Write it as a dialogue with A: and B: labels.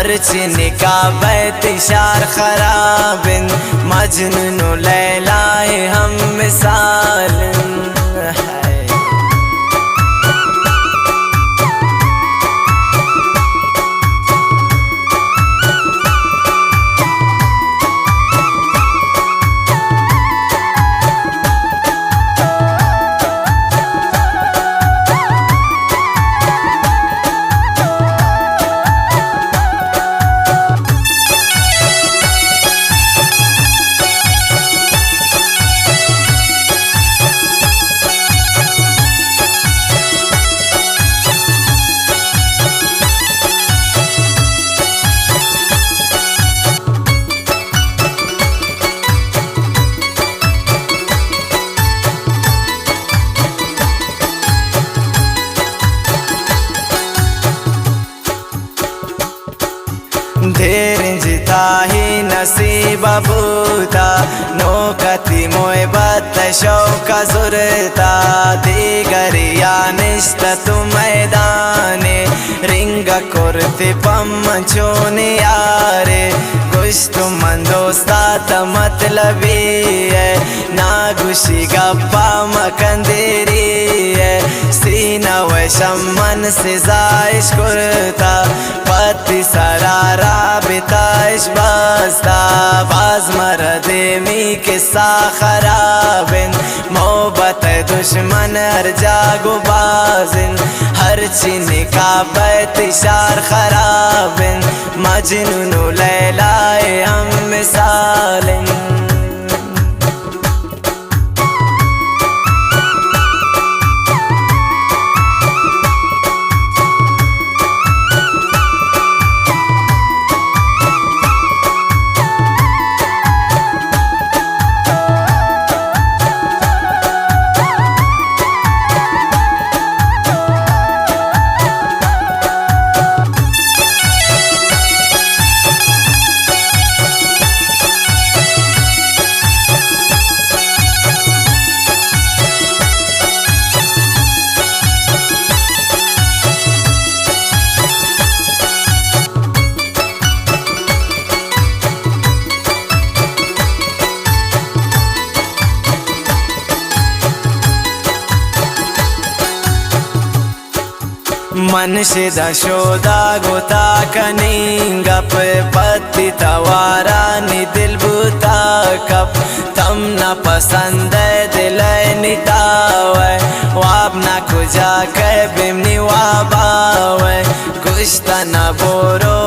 A: हर चीनी का बैतिशार खराबिन मजनून लैलाए हम मिसाल ढेर जिता ही नसीब बूता नौकती मोए बत शौका जुरता दीगरिया निश्त तु मैदाने रिंग कुर्ती पम्मचोने यारे कुछ मंदोस्ता त मतलबी है ना गुशी गप्पा मकंदेरी है सीना व शमन से जाइश कुर्ता पति सरारा बिताइश बस्ता बाज मरदे मी किस्सा खराबिन मोहब्बत दुश्मन हर जागो बाजिन हर चीनी का बैतिशार खराबिन मजनून लैलाए हम मिसालिन मनशिदा शोदा गोता कनिंगप पत्ती तवारा नि दिल बुता कप तम न पसंद दिल नितावे वाब न कुजा के बिमनी वाबावे कुछ न बोरो